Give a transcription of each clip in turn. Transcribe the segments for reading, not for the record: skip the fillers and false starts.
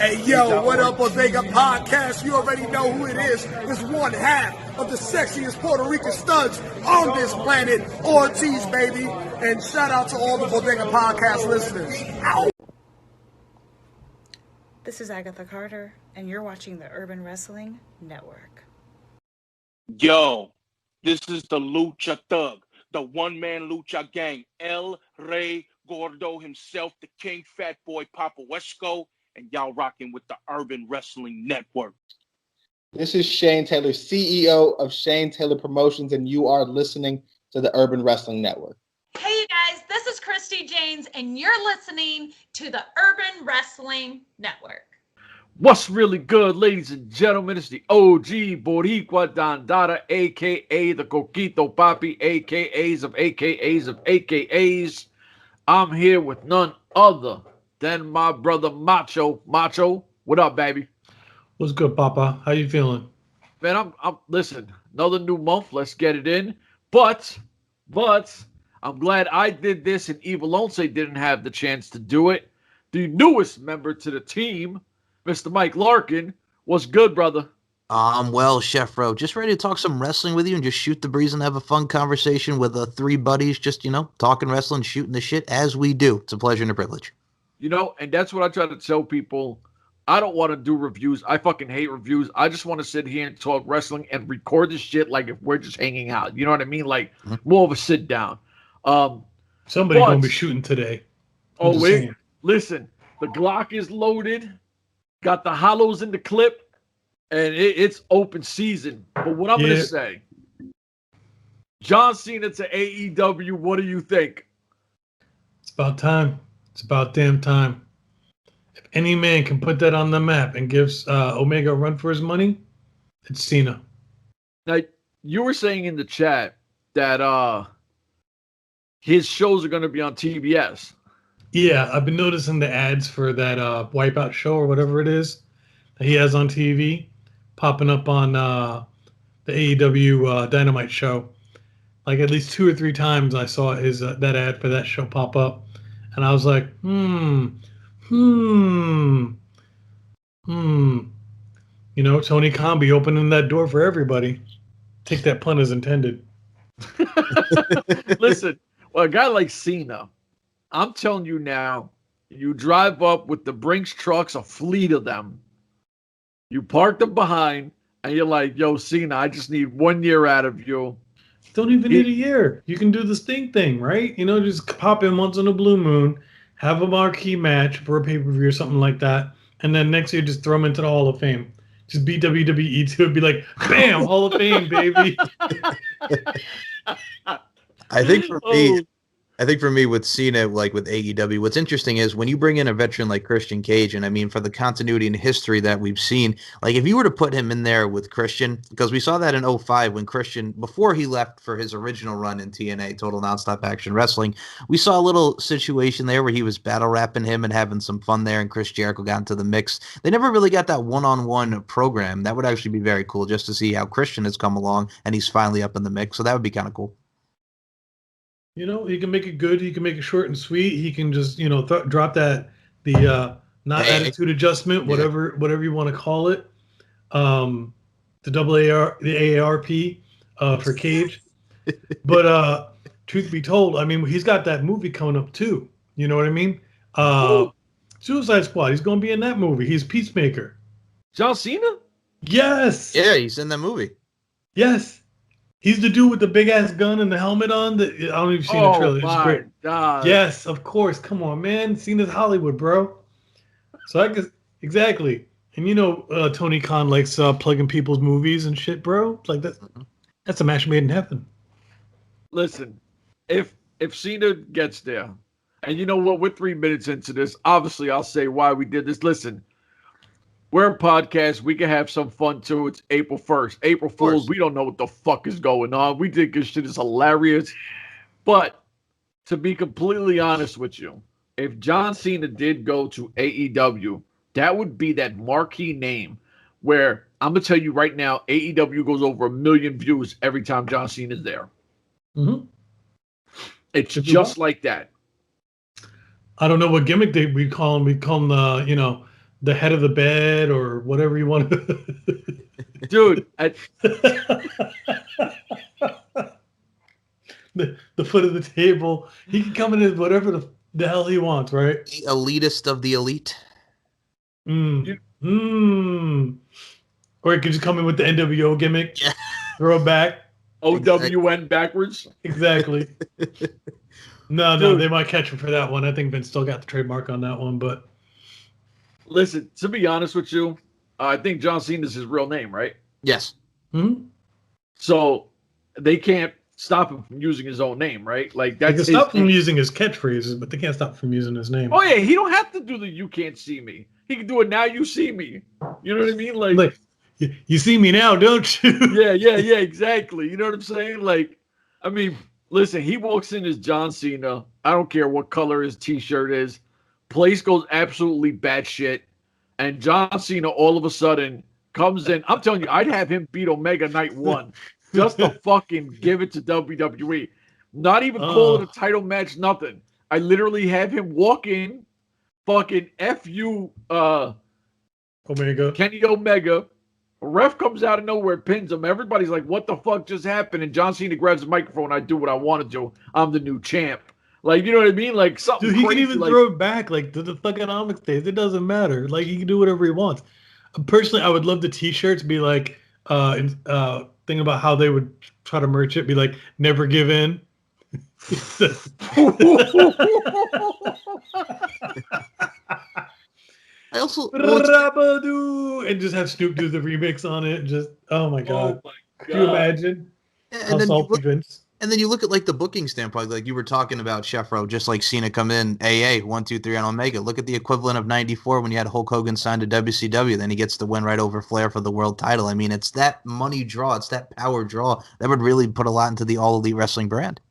Hey, yo, what up, Bodega Podcast? You already know who it is. It's one half of the sexiest Puerto Rican studs on this planet, Ortiz, baby. And shout out to all the Bodega Podcast listeners. Ow! This is Agatha Carter, and you're watching the Urban Wrestling Network. Yo, this is the Lucha Thug, the one-man Lucha gang, El Rey Gordo himself, the King Fat Boy Papo Esco, and y'all rocking with the Urban Wrestling Network. This is Shane Taylor, CEO of Shane Taylor Promotions, and you are listening to the Urban Wrestling Network. Hey, you guys, this is Christi Jaynes, and you're listening to the Urban Wrestling Network. What's really good, ladies and gentlemen? It's the OG Boricua Dandara, a.k.a. the Coquito Papi, a.k.a.s of a.k.a.s of a.k.a.s. I'm here with none other than my brother Macho. Macho, what up, baby? What's good, Papa? How you feeling? Man, I'm listen, another new month. Let's get it in. But I'm glad I did this and Evil Once didn't have the chance to do it. The newest member to the team, Mr. Mike Larkin. What's good, brother? Well, Chef Ro, just ready to talk some wrestling with you and just shoot the breeze and have a fun conversation with three buddies, just, talking wrestling, shooting the shit as we do. It's a pleasure and a privilege. And that's what I try to tell people. I don't want to do reviews. I fucking hate reviews. I just want to sit here and talk wrestling and record this shit like if we're just hanging out. You know what I mean? Like more of a sit down. Somebody gonna be shooting today. Listen, the Glock is loaded. Got the hollows in the clip, and it's open season. But what I'm going to say, John Cena to AEW, what do you think? It's about time. It's about damn time. If any man can put that on the map and gives Omega a run for his money, it's Cena. Now, you were saying in the chat that his shows are going to be on TBS. Yeah, I've been noticing the ads for that Wipeout show or whatever it is that he has on TV popping up on the AEW Dynamite show. Like at least 2 or 3 times I saw his that ad for that show pop up. And I was like, Tony Khan be opening that door for everybody. Take that pun as intended. Listen, well, a guy like Cena, I'm telling you now, you drive up with the Brinks trucks, a fleet of them. You park them behind, and you're like, yo, Cena, I just need 1 year out of you. Don't even need a year. You can do the Sting thing, right? Just pop in once in a blue moon, have a marquee match for a pay-per-view or something like that, and then next year just throw them into the Hall of Fame. Just beat WWE to it, be like, bam, Hall of Fame, baby. I think for me with Cena, like with AEW, what's interesting is when you bring in a veteran like Christian Cage, and I mean, for the continuity and history that we've seen, like if you were to put him in there with Christian, because we saw that in 2005 when Christian, before he left for his original run in TNA, Total Nonstop Action Wrestling, we saw a little situation there where he was battle rapping him and having some fun there, and Chris Jericho got into the mix. They never really got that one-on-one program. That would actually be very cool just to see how Christian has come along, and he's finally up in the mix, so that would be kind of cool. He can make it good. He can make it short and sweet. He can just, drop that, attitude adjustment, whatever you want to call it. The AARP for Cage. But truth be told, I mean, he's got that movie coming up too. You know what I mean? Suicide Squad. He's going to be in that movie. He's Peacemaker. John Cena? Yes. Yeah, he's in that movie. Yes. He's the dude with the big ass gun and the helmet on. I don't know if you've seen the trailer. It's great. God. Yes, of course. Come on, man. Cena's Hollywood, bro. So I guess exactly. And Tony Khan likes plugging people's movies and shit, bro. Like that's a match made in heaven. Listen, if Cena gets there, and you know what, we're 3 minutes into this. Obviously, I'll say why we did this. Listen. We're a podcast. We can have some fun, too. It's April 1st. April Fools, we don't know what the fuck is going on. We think this shit is hilarious. But to be completely honest with you, if John Cena did go to AEW, that would be that marquee name where I'm going to tell you right now, AEW goes over 1 million views every time John Cena is there. Mm-hmm. It's just like that. I don't know what gimmick we call him. We call him the head of the bed or whatever you want to. Dude, the foot of the table. He can come in as whatever the hell he wants, right? The elitist of the elite. Or he could just come in with the N.W.A gimmick, throw it back. OWN backwards. Exactly. No, they might catch him for that one. I think Vince still got the trademark on that one, but listen, to be honest with you, I think John Cena is his real name, right? Yes. Mm-hmm. So they can't stop him from using his own name, right? Like they that's can stop him using his catchphrases, but they can't stop him from using his name. Oh yeah, he don't have to do the "You can't see me." He can do it now. You see me. You know what I mean? Like you see me now, don't you? yeah, exactly. You know what I'm saying? Like, I mean, listen, he walks in as John Cena. I don't care what color his T-shirt is. Place goes absolutely batshit, and John Cena all of a sudden comes in. I'm telling you, I'd have him beat Omega night one just to fucking give it to WWE. Not even call it a title match, nothing. I literally have him walk in, fucking F.U. Omega. Kenny Omega. A ref comes out of nowhere, pins him. Everybody's like, what the fuck just happened? And John Cena grabs the microphone. I do what I want to do. I'm the new champ. Like, you know what I mean? Like, something Dude, he crazy, can even throw it back, like, to the economic stage. It doesn't matter. Like, he can do whatever he wants. Personally, I would love the T-shirts be like, thinking about how they would try to merch it, be like, never give in. I also and just have Snoop do the remix on it. Just oh my god! Can you imagine? And then you look at like the booking standpoint, like you were talking about Chefro, just like Cena come in AA 1, 2, 3 on Omega. Look at the equivalent of '94 when you had Hulk Hogan signed to WCW. Then he gets the win right over Flair for the world title. I mean, it's that money draw, it's that power draw that would really put a lot into the All Elite Wrestling brand.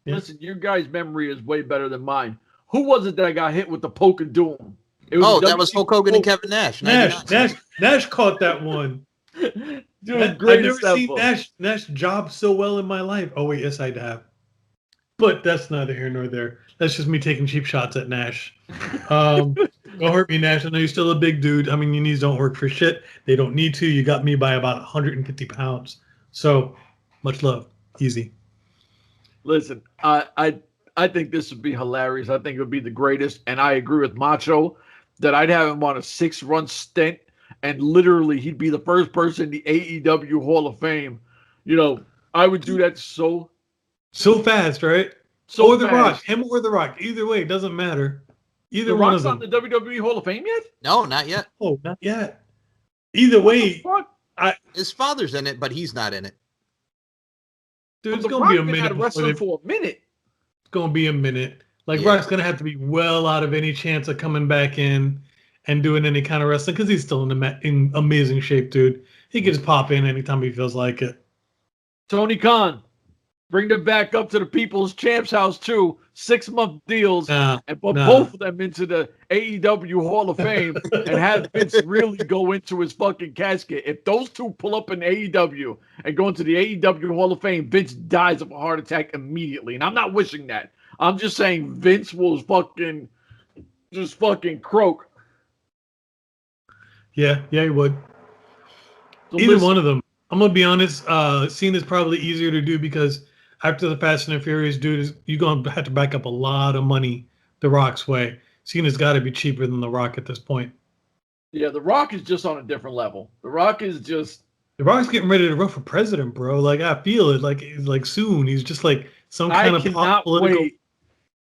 Listen, your guys' memory is way better than mine. Who was it that got hit with the poke of doom? That was Hulk Hogan and Kevin Nash. Nash caught that one. Dude, I've never seen Nash job so well in my life. Oh wait, yes I have. But that's neither here nor there. That's just me taking cheap shots at Nash. Don't hurt me, Nash. I know you're still a big dude. I mean, your knees don't work for shit. They don't need to. You got me by about 150 pounds. So much love. Easy. Listen, I think this would be hilarious. I think it would be the greatest. And I agree with Macho that I'd have him on a 6-run stint, and literally he'd be the first person in the AEW Hall of Fame. You know, I would do that so fast, right? Or The Rock. Him or The Rock. Either way, it doesn't matter. Either one of them. The Rock's not in the WWE Hall of Fame yet? No, not yet. Oh, not yet. Either way. His father's in it, but he's not in it. Dude, it's going to be a minute. For a minute. It's going to be a minute. Like, Rock's going to have to be well out of any chance of coming back in and doing any kind of wrestling because he's still in amazing shape, dude. He can just pop in anytime he feels like it. Tony Khan, bring them back up to the People's Champs house, too. 6-month deals and put both of them into the AEW Hall of Fame and have Vince really go into his fucking casket. If those two pull up in AEW and go into the AEW Hall of Fame, Vince dies of a heart attack immediately. And I'm not wishing that. I'm just saying Vince will fucking croak. Yeah, he would. So either one of them. I'm going to be honest. Cena's probably easier to do because after the Fast and the Furious, dude, you're going to have to back up a lot of money The Rock's way. Cena's got to be cheaper than The Rock at this point. Yeah, The Rock is just on a different level. The Rock's getting ready to run for president, bro. Like, I feel it. Like soon. He's just like some kind of political. Wait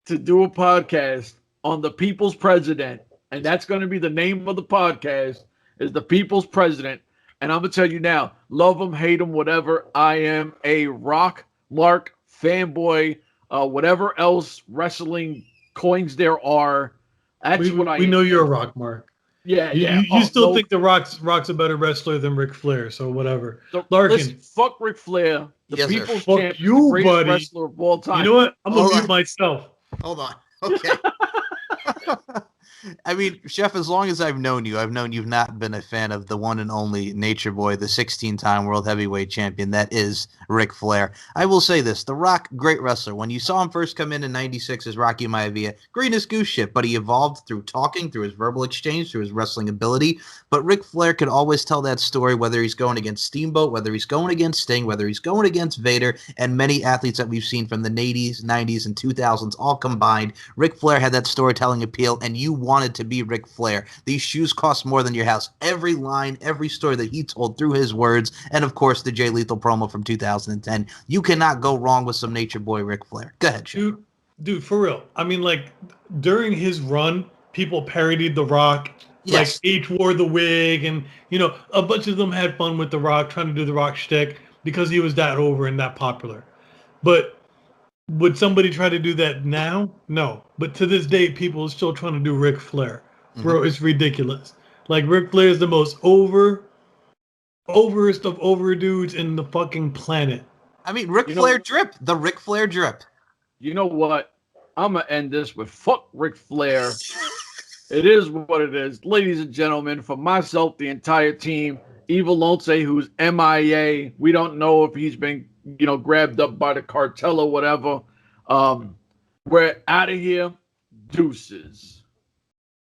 to do a podcast on the People's President, and that's going to be the name of the podcast, is the People's President. And I'm going to tell you now, love him, hate him, whatever. I am a Rock Mark fanboy, whatever else wrestling coins there are. That's what I am. We know you're a Rock Mark. Yeah. You still think the Rock's a better wrestler than Ric Flair, so whatever. So, listen, fuck Ric Flair, the People's Champ, you, greatest buddy. wrestler of all time. You know what? I'm going to mute myself. Hold on. Okay. I mean, Chef, as long as I've known you've not been a fan of the one and only Nature Boy, the 16-time World Heavyweight Champion. That is Ric Flair. I will say this. The Rock, great wrestler. When you saw him first come in 96 as Rocky Maivia, green as goose shit, but he evolved through talking, through his verbal exchange, through his wrestling ability. But Ric Flair could always tell that story, whether he's going against Steamboat, whether he's going against Sting, whether he's going against Vader, and many athletes that we've seen from the 80s, 90s, and 2000s all combined. Ric Flair had that storytelling appeal, and you wanted to be Ric Flair. These shoes cost more than your house. Every line, every story that he told through his words, and of course the Jay Lethal promo from 2010. You cannot go wrong with some Nature Boy Ric Flair. Go ahead, Chef. Dude, for real. I mean, like, during his run, people parodied The Rock. Yes. Like, H wore the wig, and, a bunch of them had fun with The Rock, trying to do The Rock shtick, because he was that over and that popular. But would somebody try to do that now? No. But to this day, people are still trying to do Ric Flair. Bro, it's ridiculous. Like, Ric Flair is the most overest of over dudes in the fucking planet. I mean, Ric Flair drip. The Ric Flair drip. You know what? I'm going to end this with fuck Ric Flair. It is what it is. Ladies and gentlemen, for myself, the entire team, Evil Lonce, who's MIA, we don't know if he's been, grabbed up by the cartel or whatever. We're out of here. Deuces.